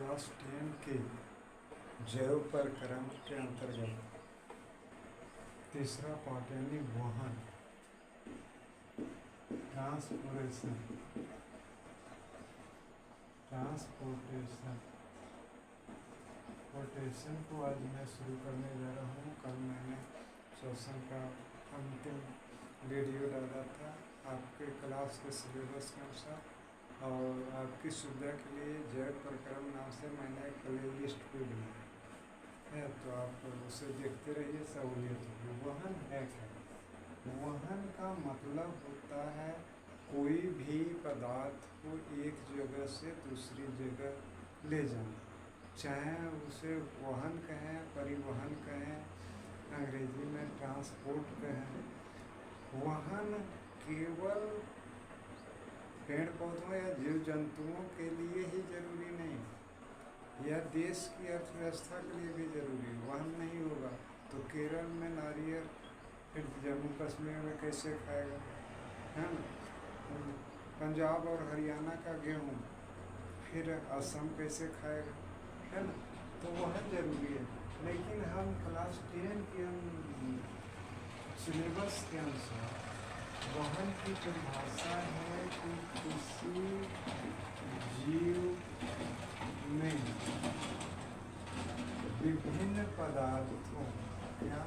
Class 10 के जैव प्रक्रम के अंतर्गत तीसरा पार्ट यानी वहन ट्रांसपोर्टेशन को आज मैं शुरू करने जा रहा हूँ। कल मैंने श्वसन का अंतिम वीडियो डाला था आपके क्लास के सिलेबस के अनुसार, और आपकी सुविधा के लिए जैव प्रक्रम नाम से मैंने एक प्ले लिस्ट भी बनाई है, तो आप उसे देखते रहिए, सहूलियत होगी। वहन है क्या? वहन का मतलब होता है कोई भी पदार्थ को एक जगह से दूसरी जगह ले जाना, चाहे उसे वहन कहें, परिवहन कहें, अंग्रेजी में ट्रांसपोर्ट कहें। वहन केवल पेड़ पौधों या जीव जंतुओं के लिए ही जरूरी नहीं, यह देश की अर्थव्यवस्था के लिए भी जरूरी है। वहन नहीं होगा तो केरल में नारियल फिर जम्मू कश्मीर में कैसे खाएगा, है ना? पंजाब और हरियाणा का गेहूँ फिर असम कैसे खाएगा, है ना? तो वहन जरूरी है। लेकिन हम क्लास 10 के सिलेबस के अनुसार वहन की परिभाषा है कि किसी जीव में विभिन्न पदार्थों या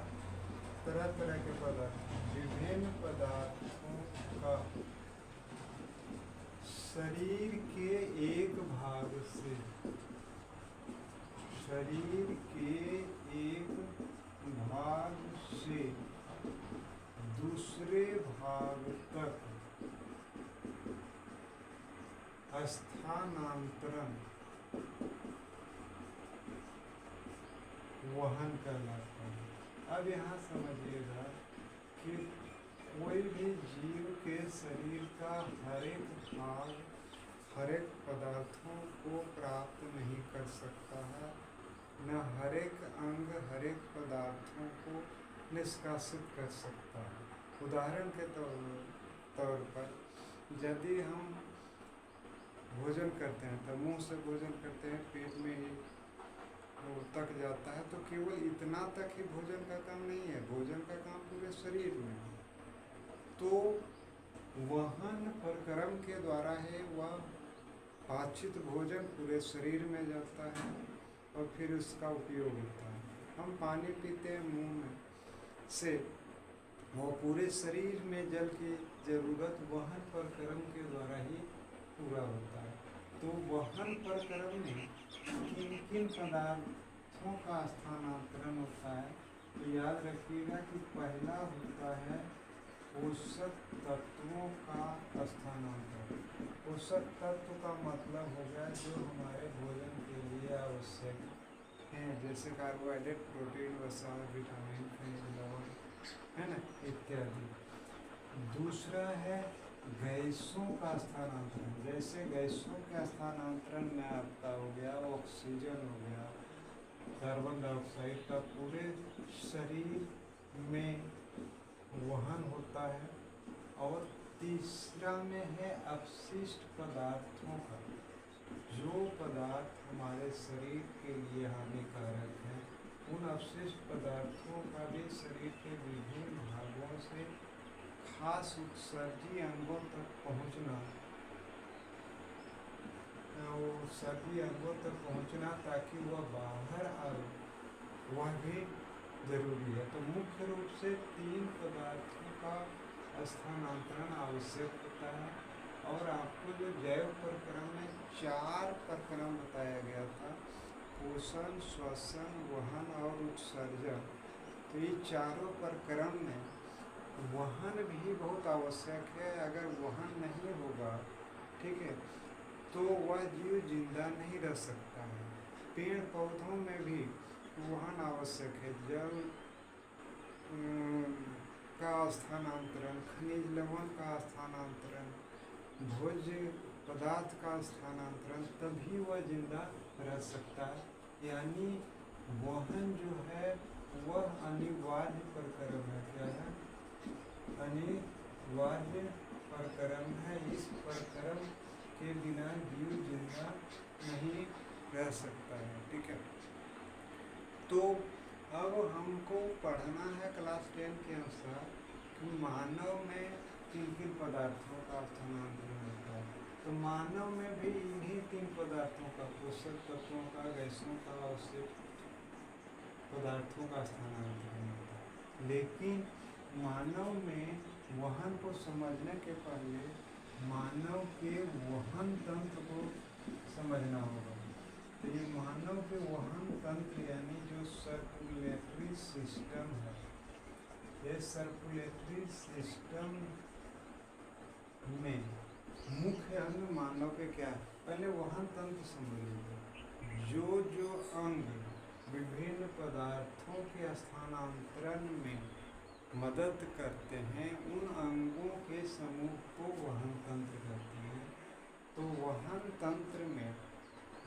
तरह तरह के पदार्थ, विभिन्न पदार्थों का शरीर के एक भाग से दूसरे भाग तक स्थानांतरण वहन कहलाता है। अब यहाँ समझिएगा कि कोई भी जीव के शरीर का हर एक भाग हर एक पदार्थों को प्राप्त नहीं कर सकता है, न हर एक अंग हर एक पदार्थों को निष्कासित कर सकता है। उदाहरण के तौर पर यदि हम भोजन करते हैं तो मुंह से भोजन करते हैं, पेट में ही वो तक जाता है, तो केवल इतना तक ही भोजन का काम नहीं है, भोजन का काम पूरे शरीर में है। तो वहन प्रक्रम के द्वारा है वह पाचित भोजन पूरे शरीर में जाता है और फिर उसका उपयोग होता है। हम पानी पीते हैं मुंह में से, वो पूरे शरीर में जल की जरूरत वहन प्रक्रम के द्वारा ही पूरा होता है। तो वहन प्रक्रम में किन किन पदार्थों का स्थानांतरण होता है, तो याद रखिएगा कि पहला होता है पोषक तत्वों का स्थानांतरण। पोषक तत्व का मतलब हो गया जो हमारे भोजन के लिए आवश्यक हैं, जैसे कार्बोहाइड्रेट, प्रोटीन, वसा, विटामिन, खनिज लवण, है ना, इत्यादि। दूसरा है गैसों का स्थानांतरण। जैसे गैसों का स्थानांतरण में आपका हो गया ऑक्सीजन, हो गया कार्बन डाइऑक्साइड का पूरे शरीर में वहन होता है। और तीसरा में है अपशिष्ट पदार्थों का, जो पदार्थ हमारे शरीर के लिए हानिकारक हैं, उन अपशिष्ट पदार्थों का भी शरीर के विभिन्न भागों से खास उत्सर्जी अंगों तक पहुंचना, ताकि वह बाहर आए, वह भी जरूरी है। तो मुख्य रूप से 3 पदार्थों का स्थानांतरण आवश्यक होता है। और आपको जो जैव प्रक्रम में 4 प्रक्रम बताया गया था, पोषण, श्वसन, वहन और उत्सर्जन, तो ये चारों प्रक्रम में वहन भी बहुत आवश्यक है। अगर वहन नहीं होगा, ठीक है, तो वह जीव जिंदा नहीं रह सकता है। पेड़ पौधों में भी वहन आवश्यक है। जल का स्थानांतरण, खनिज लवण का स्थानांतरण, भोज्य पदार्थ का स्थानांतरण, तभी वह जिंदा रह सकता है। यानी वहन जो है वह अनिवार्य प्रक्रम है। क्या है? अनिवार्य प्रक्रम है। इस प्रक्रम के बिना जीव जिंदा नहीं रह सकता है। ठीक है, तो अब हमको पढ़ना है क्लास 10 के अनुसार कि मानव में किन किन पदार्थों का स्थानांतरण होता है। तो मानव में भी इन्हीं 3 पदार्थों का, पोषक तत्वों का, गैसों का, आवश्यक पदार्थों का स्थानांतरण होता है। लेकिन मानव में वहन को समझने के पहले मानव के वहन तंत्र को समझना होगा। तो ये मानव के वहन तंत्र यानी जो सर्कुलेटरी सिस्टम है, ये सर्कुलेटरी सिस्टम में मुख्य अंग मानव के क्या है, पहले वहन तंत्र समझ लीजिए। जो जो अंग विभिन्न पदार्थों के स्थानांतरण में मदद करते हैं, उन अंगों के समूह को वहन तंत्र कहते हैं। तो वहन तंत्र में,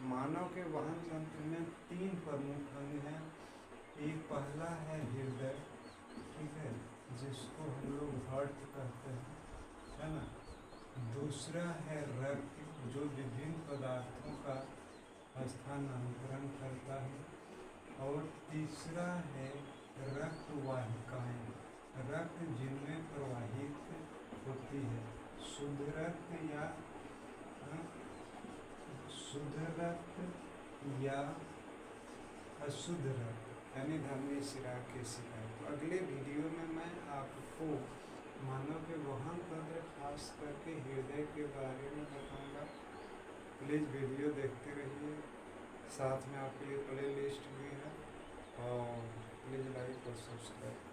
मानव के वहन तंत्र में 3 प्रमुख अंग हैं। एक पहला है हृदय, ठीक है, जिसको हम लोग हार्ट कहते हैं, है ना। दूसरा है रक्त, जो विभिन्न पदार्थों का स्थानांतरण करता है। और तीसरा है रक्त वाहिकाएं, रक्त जिनमें प्रवाहित होती है, शुद्ध रक्त या अशुद्ध रक्त, यानी धमनी शिरा के शिरा। तो अगले वीडियो में मैं आपको मानव के वहन तंत्र, खास करके हृदय के बारे में बताऊंगा। प्लीज़ वीडियो देखते रहिए, साथ में आपके लिए प्ले लिस्ट भी है, और प्लीज़ लाइक और सब्सक्राइब।